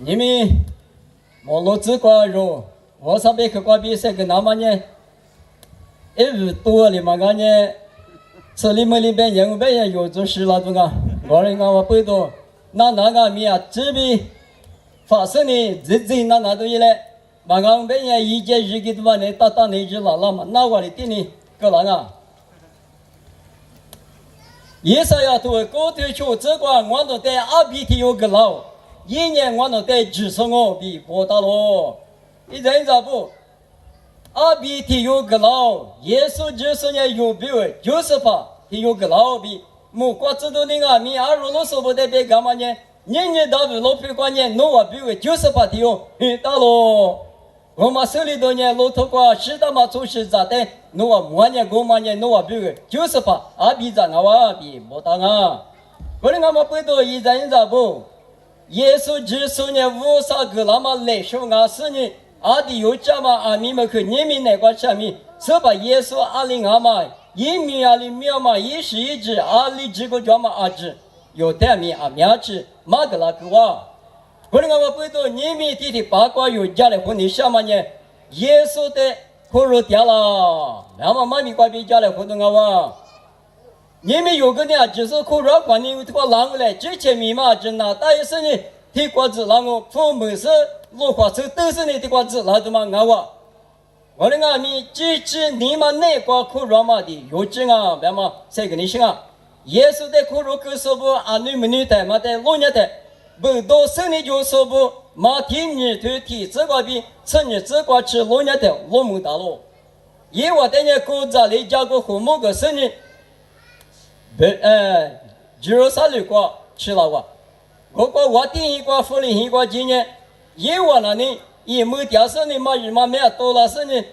你们莫罗子瓜肉，我上边去瓜比赛跟那么呢，一日多了嘛，俺呢，这里面里边人边也有做事了，对吧？我人讲我不多，那个米啊，这边发生的日那都一来，嘛俺边也一节日给对吧？你打那日了嘛，那我的店里个人啊。也是要对高头球这个我都在阿比提有个老，一年我都在支持我比波大罗，一人咋不？阿比提有个老，耶稣就是呢有比为就是怕提有个老比，木瓜子都那个米阿罗罗说不得别干嘛呢？年到不老皮关键，弄我比为就是怕提有大罗。我们手里头呢，老头瓜是他妈做事咋的？弄我5年、5年弄我比为就是怕阿比咋我比不当啊！我们俺们不多一人咋不？耶稣只说呢50个那么来说俺是呢，阿弟有这么阿米们去你们那个什么？是把耶稣阿里阿嘛，一米阿里秒嘛，一时一直阿里这个叫嘛阿只，有点米阿苗只马个那个哇！我们我不多，你们弟弟八卦有家的婚礼什么呢？耶稣的苦肉掉了，那么妈咪怪别家的活动啊！你们有个呢，就是苦肉管你这个狼过来，之前密码真拿大一声呢，提瓜子狼我父母是落花车都是你的瓜子，那怎么啊？我的阿米支持你们那个苦肉嘛的有证啊，别嘛谁跟你说啊？耶稣的苦肉可是不按你们女的嘛的老年的。不到生理就说不，马天你头体这个比吃你这个吃老年的老母大喽。因为我在那国家里加个父母个生日，23个吃了我第一个福利一个今年，因为那呢，也没掉生日嘛，日嘛没多了生日，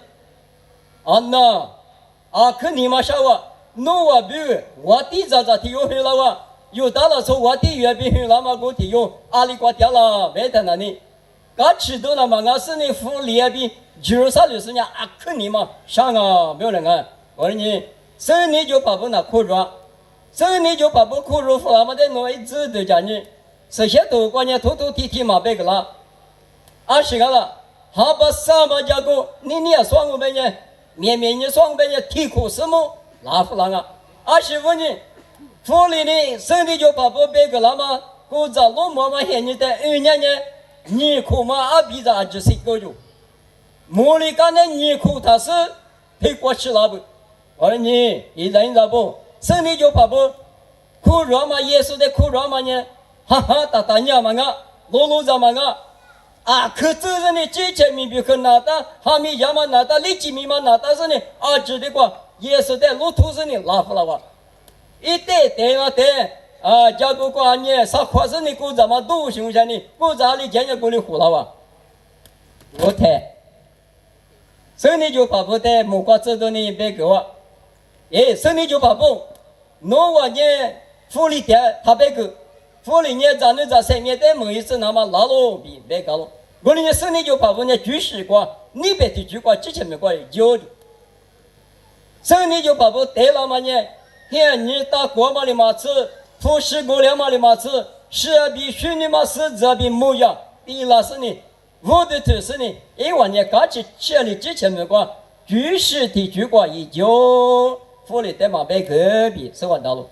那可你嘛啥哇？弄我比我第咋提有回了哇？有到了说我的月饼那么我的有阿里瓜掉了没得那里，刚吃到了嘛，俺是你福利比23年可你嘛上啊没有人啊，我说你生你就把不那苦肉，生你就把不苦肉服那么的弄一直都讲你，这些都关键偷提嘛别个了，20个了，还把什么家伙你也算我们呢，面你算我们呢提苦什么拉夫郎啊，25年。福利的身体就把不别个了嘛，古早老妈妈喊你的2年呢，你苦嘛阿比着就是个就，茉莉干的你苦他是配过去了不？我说你一人咋不？身体就把不苦热嘛，耶稣的苦热嘛呢，哈哈打你嘛个，路着嘛个，可这是你之前明别可拿的，哈密亚嘛拿的，立即密码拿的是呢，知的过耶稣的路途是你拉夫了哇。一代家国过年啥花生的古早嘛都行下呢，古早里见见过的胡了哇，我太，生理就怕不得，木瓜子都你别给我，生理就怕不，弄我呢福利点他别给，福利呢咱那在上面的某一次那么拉喽比别搞了，我呢生理就怕不呢举事过，你别提举过之前没过有，生理就怕不得了嘛呢。天你打过嘛的马子，不是过了嘛的马子，是比虚拟嘛是这比模样，比那是呢，我的头是呢，因为你刚去这里之前没过，举世的举过已经，福利在嘛被隔壁是完到了。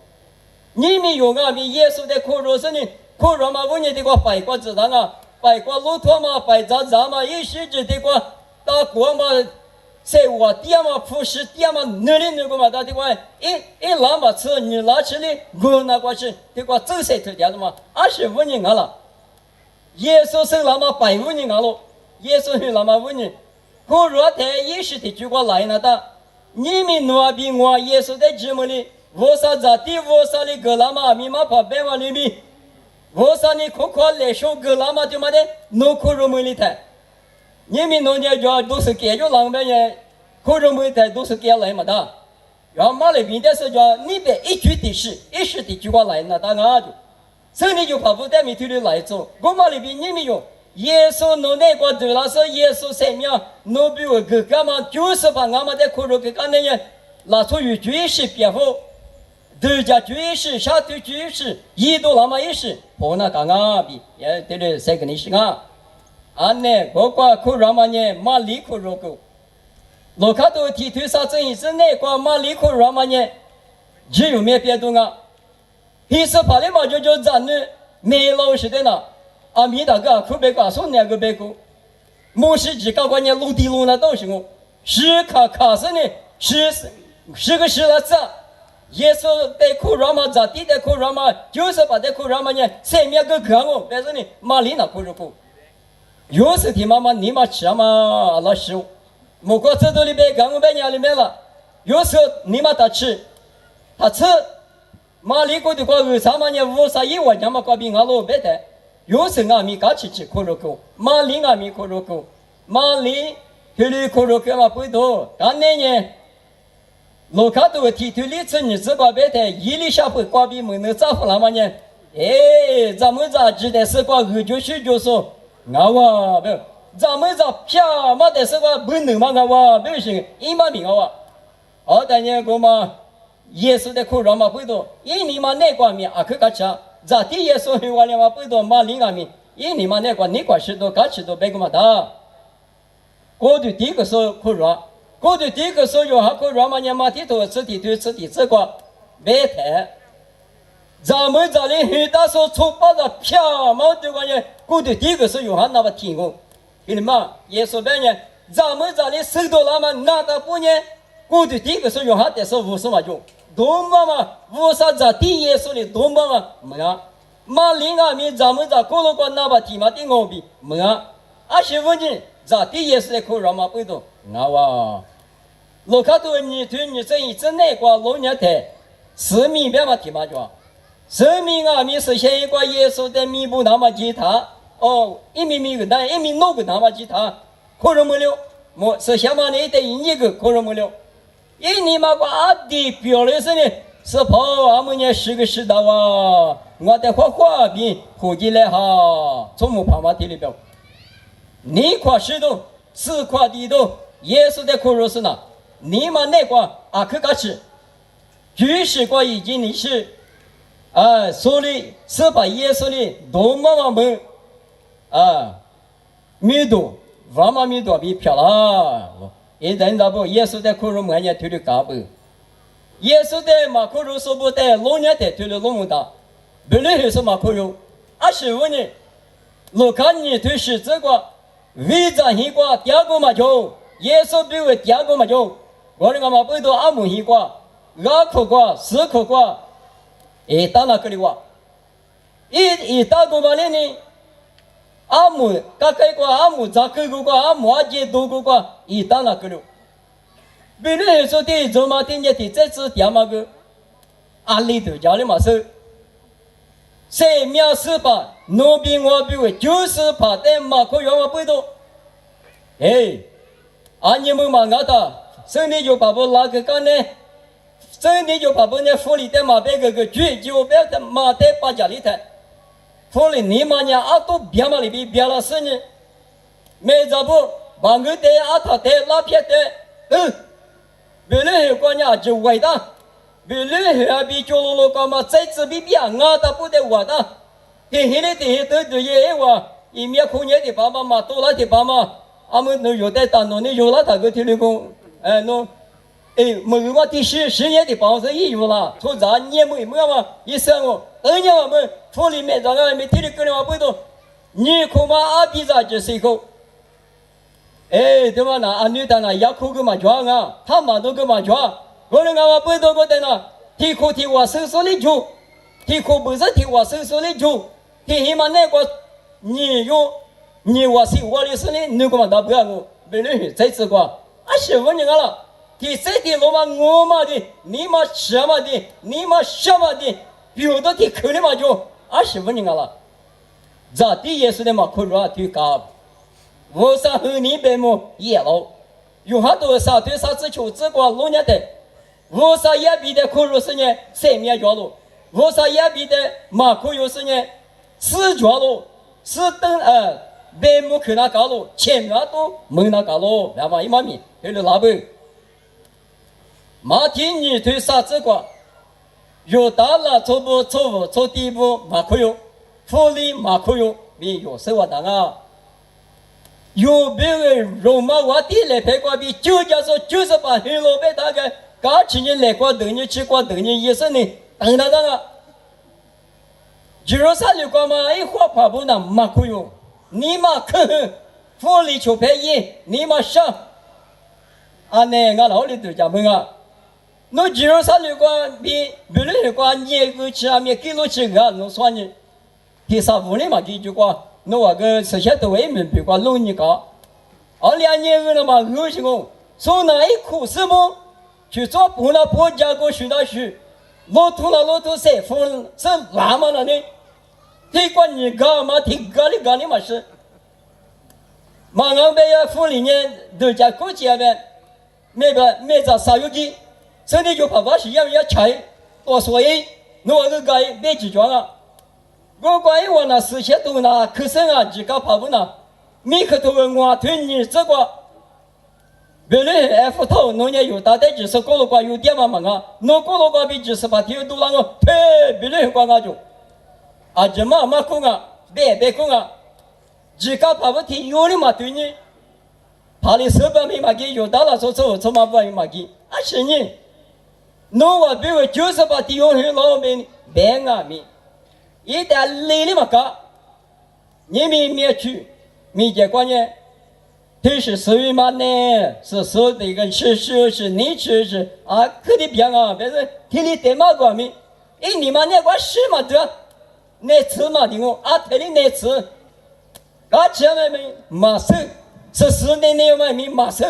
你们有啊，比耶稣的苦肉是呢，苦肉嘛，我你的个白瓜子上啊，白瓜骆驼嘛，白渣渣嘛，一时之的个打过嘛。在我爹嘛，不是爹嘛，那个嘛，他的话，一拉嘛车，你拉起来，我那个是，这个走谁头掉的嘛，25年了，耶稣生那么150年了，耶稣生那么5年，我若在一时的就过来了的，你们那比我耶稣在节目里，我啥子的，我啥的个那么密码跑百万里面，我啥的可来说个那么就嘛的，弄可肉没里台。你们农家家都是给着浪边人，可是没台都是给来嘛的。然后马来边的是叫你别一句的事，一时的就过来那当然就，所以你就怕不带米头的来做。我马来边你们用耶稣弄那个对了是耶稣生命，弄比我个干嘛就是把俺们的可肉给干那人拿出去绝是别后，头家居士、下头居士，一度那么一时，婆那刚刚比也对了，谁跟你是啊？安呢，我挂苦让嘛呢，马里苦肉狗，罗卡多提推啥正义是那挂马里苦让嘛呢？只有没别动啊？平时怕的嘛就咱呢，没老实的呢，阿弥大哥苦别个送那个别个，没事几个关键陆地路那都是我，是卡是呢，是个是了子。耶稣在苦让嘛，咋地在苦让嘛，就是把在苦让嘛呢，前面个看我，但是呢，马里那苦肉苦，有时听妈妈你妈吃嘛老师，莫过这都里边看我在家里面了，有时你妈他吃，马里过的过二三嘛呢，五三一我家嘛过比俺老白的，有时俺米嘎吃苦肉苦，马里俺米苦肉苦，马里这里苦肉苦嘛不多，但那呢。罗卡多提推理子你这个白台一里下回挂比门能咋不那么呢？哎，咱们咋知道是挂二九十就说，俺哇不，咱们咋偏嘛的是挂不能嘛俺哇不行，一毛命啊！二代年个嘛，耶稣的苦让嘛不多，一年嘛那挂面啊去嘎吃，咋地耶稣很完了嘛不多嘛领俺面，一年嘛那挂你挂十多嘎吃多别个嘛大，我对第一个说苦让。过去第一个所有还可让嘛年马蹄头吃地头吃地这个白台，咱们这里很大说出把着票嘛这个呢，过去第一个所有还那么听过，给你们耶稣白呢，咱们这里收到了嘛那个不呢，过去第一个所有还得是50嘛就，多嘛50这第耶稣的多嘛没啊，马林啊米咱们这过了过那么提嘛的我比没啊，25年这第耶稣的可让嘛不多，那哇。罗卡多你对你这一整那个老年代，是明白嘛？听嘛叫，生命啊！你实现一个耶稣的弥补那么吉他，哦，一米个单，一米弄个那么吉他，可能没了，么实现嘛？你得一个可能没了，一年嘛个阿弟表的是呢，是跑俺们呢10个时代哇，我的花边活进来哈，从木跑马地里边，你块石头，4块地头，耶稣的可能是哪？你们那个阿克嘎吃，就是个已经你是，所以是把耶稣的多么们，密度，万万密度比漂亮，一旦咱不耶稣的苦肉满年推的嘎不，耶稣的马苦肉说不得，老年的推的老么大，本来就是马苦肉，25年，我看你推是这个，为啥一个第二个嘛就，耶稣比为第二个嘛就。我那个嘛不多阿姆西瓜，2口瓜，4口瓜，打那个里瓜，一打过嘛呢？阿姆嘎开瓜，阿姆扎开个瓜，阿姆阿姐多个瓜，打那个里。别人说的做嘛听见的，这次点嘛个，阿里头家里嘛是，谁秒48，奴比我比为98的嘛可要嘛不多，俺你们嘛俺的。这里就把我那个干呢，这里就把我呢府里的马别个举就别的马的把家里头，府里你妈呢阿都别嘛里边别了是呢，没咋不把我的阿他的那片的，别人关呢就伟大，别人还比叫罗干嘛在这边别俺他不得我的，天天的都也我一面空年的爸爸嘛多了的爸妈，俺们都有在当中的有了他个体力工。某个第10年的保证义务了，从咱年没嘛，一生我，2年我们府里面咱个没体力个人话不多，你恐怕阿比咋就是一口，对嘛那阿女的那牙口个嘛抓啊，他嘛都个嘛抓，我那个话不多个的那，提口提我手手里就，提口不是提我手手里就，提起嘛那个你我是我的是呢，你个嘛打不要我，别人在这个。25年了，第3天罗嘛我嘛的，你嘛什么的，你嘛什么的，有的的可能嘛就25年了，咋地也是的嘛可热推高，我上和你白么也了，有很多啥对啥子求这个老年的，我啥也比的可热是呢3面角落，我啥也比的嘛可有是呢4角落，4等白木可那高了，前面都没那高了，然后一毛米。对了，老板，马天你对啥子个？有大了错不错误错地步马可有，福利马可有，比有时候当啊。有别个罗马话地来拍过比就叫做就是把黑老白大概搞起你来过等你吃过等你一生呢，等他当啊。就是里过嘛，一花跑步呢马可有，你嘛可福利就便宜，你嘛上。啊，那俺老里头讲问啊。侬就是里过比别人过你个吃啊，没给侬吃个，侬算你第三五年嘛给就过，侬话个实现都外面比过弄你搞，2年个了嘛恶心我，从那一苦什么去做不那不加过学那学，老土谁风是哪么了呢？提过你干嘛提干的嘛是，马上被要福利呢，都加过节呗，没找啥有的。这里就怕把是要拆，多所以我个该别集装啊。我关于我那事情都那可是啊，几个怕不那，每个都我推你这个，别人F头农业有大概就是过了关有点嘛啊，侬过了关比28天都让我推别人关啊就，啊这嘛空啊，别空啊，几个怕不提有的嘛对你，怕你手板没嘛给有大了说嘛不嘛给，啊是你。侬话比如98天用很老面白啊面，一旦累了嘛搞，你没去，没结果呢，这是属于嘛呢？是说这个是你是啊，可得变啊，别是天里得嘛个面，你嘛那个是嘛对，那吃嘛的我啊，天里那吃，啊前面没马手，是4年内嘛没马手。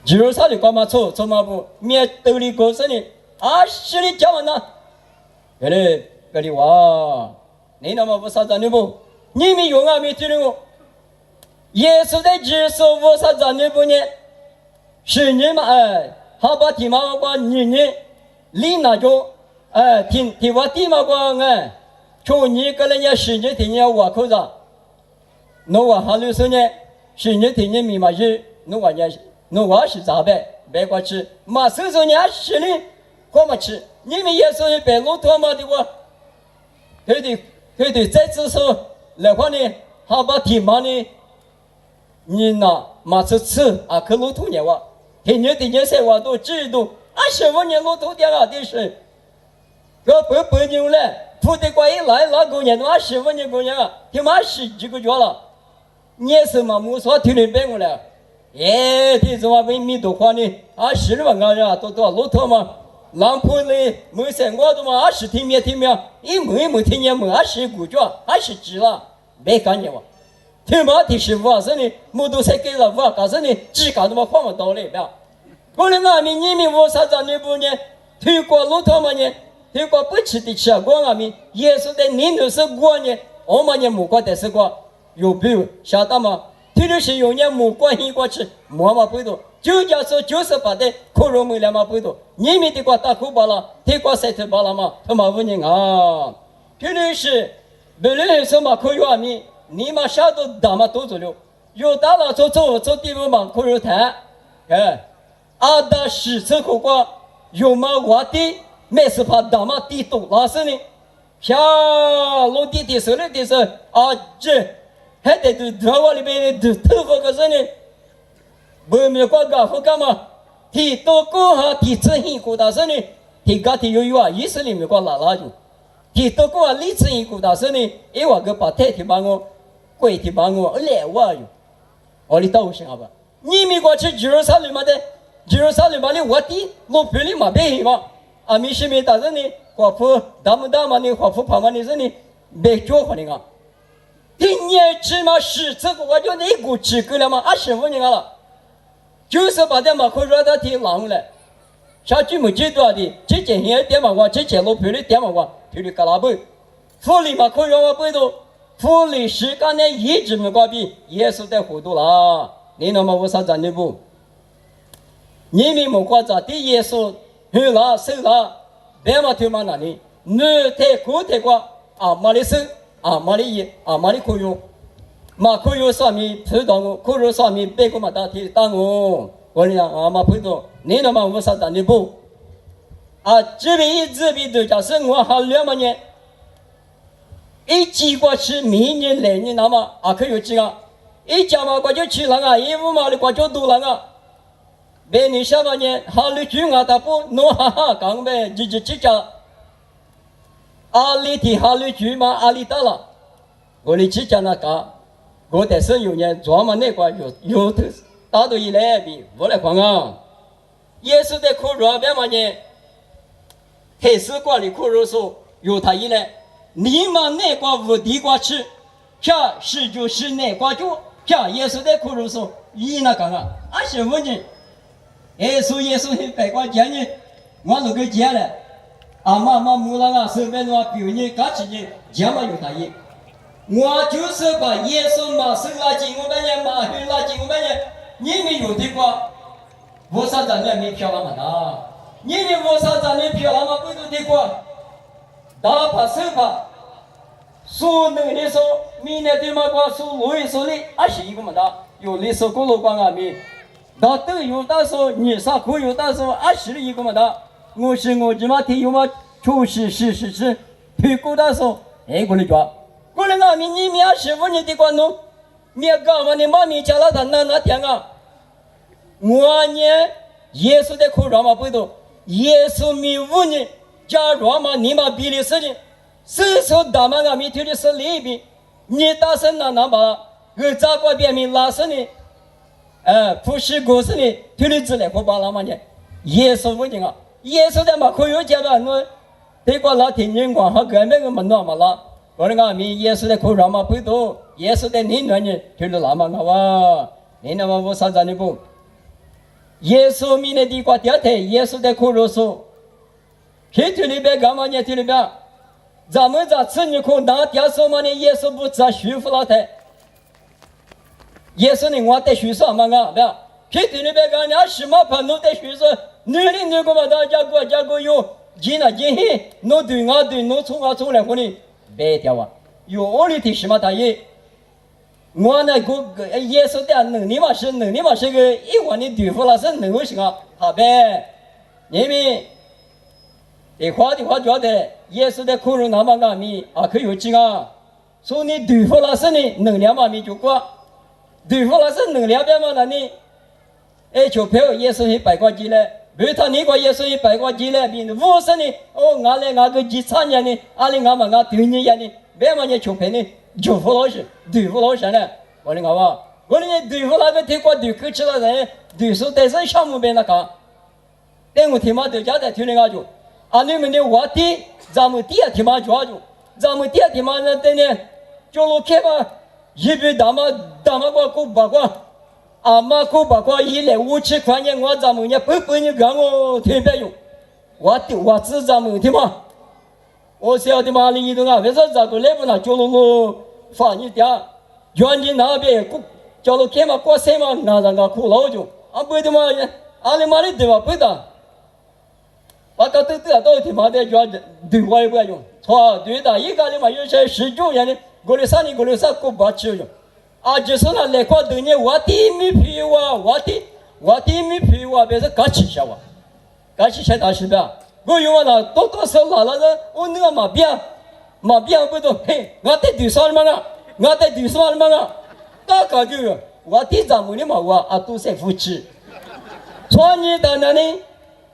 就是啥的干嘛错嘛不，面兜里过生的，啊，是的讲完了，这里哇，你那么不啥子的不？你们用啊没听的我，耶稣在接受我啥子的不呢？是你嘛好把地嘛过你领那就听我地嘛过从你个人家是你听你我口子，侬话哈六十年，是你听你密码是侬话呢？侬话是咋办？别过去，马手手你还是呢，干嘛吃？你们也说白路他妈的话，对，再次说来话呢，好把地嘛呢，你那马车吃啊，可路途呢话，天天生活都制度，25年路途点啊的是，个不牛嘞，不得过一来那个年都25年过年啊，他妈10几个月了，你是嘛没说听你别过来。这怎么没米多花呢？是的嘛，俺呀，都老头嘛，南坡嘞，没生活的嘛，20天没，没天年没20个月，20几了，没干净嘛。他妈的15是呢，没都才给了5，可是呢，几个都嘛放不到嘞，吧？可能俺们你们我啥子那不呢？推过老头嘛呢？推过不吃的吃啊，我俺们也是在年头是过呢，我们也没过的是过，有比如晓得吗？特别是有年没关系过去，没嘛不多，就叫说98的可容没了嘛不多，你们的话大口巴了，推过塞头巴了嘛，他妈问你啊，特别是别人说嘛可以啊米，你嘛啥都大嘛都做了，有大了做地方嘛可以谈，阿达是这个话有嘛话的，没事怕大嘛地多老是呢，像落地的时候的时候这。还得都我里边都头发个人呢，没广告或干嘛？提多过哈提真心过大生呢，提高提有啊，意思里面过拉就，提多过啊理真心过大生呢，我个把太提帮我，贵提帮我来我哟，我里都行好吧？你们过去93里嘛的，93里嘛的我的老皮里嘛别嘛，没事没大人呢，华府大嘛的华府旁嘛的人呢，别叫唤的啊。今年起码10次我就那股气够了嘛，25年了，98点嘛可以让他提浪了，小区没几多的，之前现点嘛我之前老皮的点嘛我皮的嘎拉布，福利嘛可以让我背到，福利时间呢一直没关闭，也是在糊涂了，你那么我啥子的不？你们没关照的也是很拉手拉，别嘛推嘛那里，你太苦太过没得手。马里可用，可用上面碰到我，可用上面别个嘛打我，我讲嘛碰到，你那么我啥子你不？啊，这边一这边都叫生活好了嘛呢？一几过去，明年来年那么啊可有几个？一家嘛过就去了啊，一五毛的过就多了啊。别你什么呢？好的句啊，他不弄哈哈，刚呗，直接阿里提好的句嘛，阿里到了，我的去讲那个，我的是有人专门那个有的打到一来比我来看啊，也是在苦肉边嘛呢，还是管理苦肉说有他一来。你们那个无地瓜吃，下是就是那个就下也是在苦肉说，一那干啊，俺是问你，也是白瓜讲呢，我那个讲了，阿妈木了啊，身边的话比如你干起的讲嘛有他一，我就是把耶稣嘛生垃圾我们也嘛黑垃圾我们也，你们有地瓜，我啥子也没漂亮嘛的，你们我啥子没漂亮嘛不都地瓜，打把手把。说能力说，明年对嘛个说罗一说的，还是一个么的，有的说过路光啊咪，那都有的说你啥可有的说，还是一个么的，我是我这嘛听有嘛，确实是，推过的说，哎过来抓，过来那咪你们师傅你的关弄，你搞嘛你妈咪家了他那天啊，我呢耶稣的口上嘛不懂，耶稣咪问你，假如嘛你嘛比的事情。是说大妈阿弥陀的是里边，你大声那把我咋个别名拉生呢？不是故事呢，推的之类不把那么呢？耶稣不行啊，耶稣的嘛可有讲了，我对过老天人光和根本个么那么啦，我那个名耶稣的口上嘛不多，耶稣的灵暖呢推的那么好啊，你那么我啥子呢不？耶稣名的地瓜掉台，耶稣的口肉说，谁推里边干嘛呢？推里边？咱们这次你可拿掉什么呢？耶稣不只舒服了台，耶稣呢我得舒服嘛啊，不要，平时你别讲，你什么朋友得舒服，女的那个嘛，大家个有，进嘿，弄对啊对，弄错来可能别掉啊，有我的什么大爷，我那个耶稣的能力嘛是个一万的对付了是能行啊，好呗，因为。的话觉得耶稣的苦肉那么阿弥啊可有劲啊，说你对付那是你能量嘛咪就过，对付那是能量边嘛那你，就票耶稣一百块钱嘞，别他你个耶稣一百块钱嘞，比五十呢，俺嘞俺个几参加呢，俺嘞俺嘛俺对你呀呢，别嘛你就票呢，就付老师，对付老师呢，我嘞俺话，我嘞对付那个对过对口吃了人，对手但是项目边那个，但我他妈都家在听那个就。啊，你们的话题，咱们第二天嘛抓住，咱们第二天嘛那等呢，就路开嘛，一边大妈个过八卦，阿妈过八卦一来5、7块钱，我咱们也不你看我特别用，我只咱们的嘛，我晓得嘛，你懂啊？为啥这个来不那就路放你点，原地那边过，叫路开嘛过山嘛，那让个苦劳就，啊不的嘛，阿里嘛的对吧？不的。我搞到他妈的叫对我也不用，错对的，一个人嘛有些19年的，过了3年过了3个不吃用，啊就是那来块等你我的没皮我的没皮别是干起下大是吧？我用那多少拿了的，我那个马鞭不懂，嘿，我得对啥嘛啊，大概就我的咱们的嘛我啊都是夫妻，错你的那里。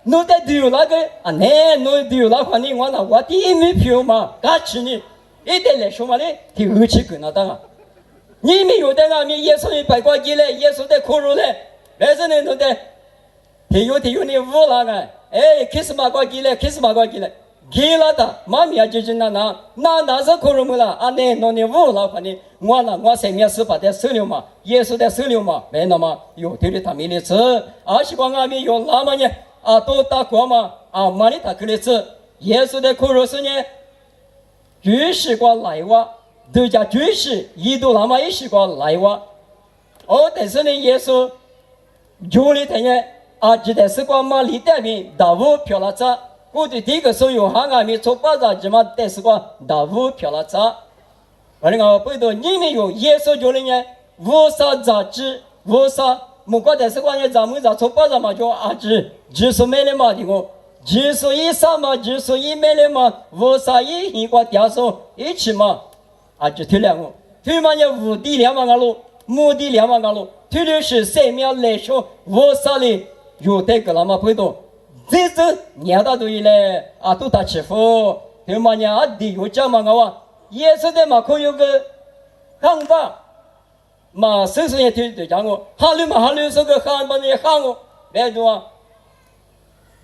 侬在丢那个啊？那侬丢那块你我那我的没票嘛？干吃你，一点来说嘛嘞，提后期跟那当啊！你们有的啊，你耶稣的白瓜鸡嘞，耶稣的苦肉嘞，但是呢，侬的提有你无那个，开始麻瓜鸡嘞，给了的，妈咪啊，就是那是苦肉么啦？啊，那侬的无那块你，我身边是把的手榴嘛，耶稣的手榴嘛，没那么有对的他们的吃，西瓜阿米有那么呢？啊，都打过嘛？啊，马里塔克里斯，耶稣的苦肉是呢，就是个来哇，都叫就是一度那么一是个来哇。但是呢，耶稣就里头呢，啊，记得是个马里代名大屋漂了车，我对这个所有行啊，没做巴扎，起码得是个大屋漂了车。我那个背到你们有耶稣就里呢，无啥杂质，无啥。木瓜但是关键咱们做巴扎嘛，就啊只是买的嘛的我，之所以啥嘛，之所以没了嘛，为啥一一个掉手一起嘛，啊就推了我，推嘛也无敌两万个路，目的两万个路，推的是3秒来说，为啥哩？有这个那么会动，这次年大都以来啊都打欺负，推嘛呢啊地有讲嘛个哇，也是的嘛可有个看法，嘛身上也推讲我，哈律说个喊把你喊我，别说啊。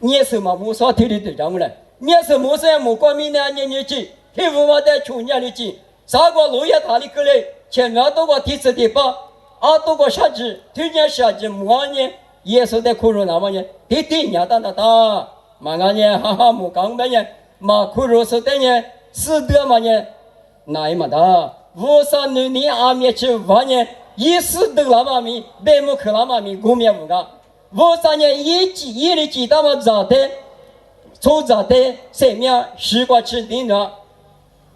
你是嘛无啥推的讲我嘞，你是无啥无光明的年纪，黑无嘛的穷年的纪，啥个路也他的个嘞，前面多个提词的吧，啊多个下子，推荐下子么呢？耶稣的苦肉那么呢？弟弟伢当当当，嘛个呢？哈哈木刚白呢？嘛苦肉是的呢？是的嘛呢？那一嘛的，无啥你阿面去玩呢？一死的那么米，白木克那么米，古面无个。我三年一里几大么早的，从早的3秒10个吃定了，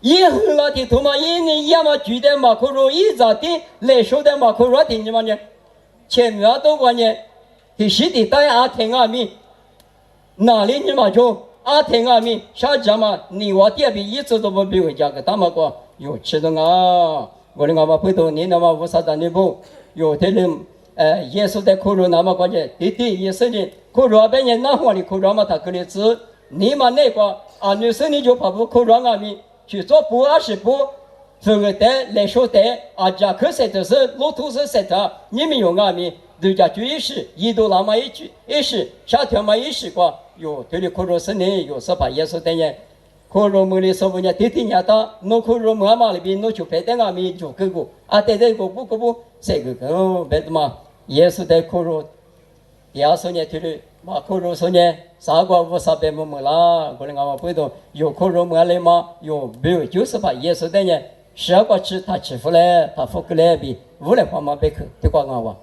以后那的他妈一年要么举的马可罗一早的来说的马可罗听什么呢？前面多个呢，第10的大阿天阿米，哪里你嘛就阿天阿米下家嘛，你我这边一直都不比回家个大么个有吃的啊，我的阿妈回头你那么无啥的你不有的人。耶稣的苦肉那么关键，弟弟也是的，苦肉别人拿我的苦肉嘛，他可能是你们那个啊，女生你就怕不苦肉阿米去做不20步，这个的来说的啊，家可是的是路途是谁的，你们用阿米，人家就一时一度那么一时夏天嘛一时过，有对的苦肉是你有是把耶稣的人。苦肉没的说不呢，弟弟伢的，弄苦肉没嘛里边弄就别的阿米就这个啊，对对个不，这个别的嘛。耶稣的苦肉，第二说呢，对的，嘛苦肉说呢，啥个无啥别么么啦，可能俺们不懂，有苦肉么来嘛，有没有？就是把耶稣的呢，12个吃他欺负嘞，他服个来比，无来话嘛别去，对吧？俺们。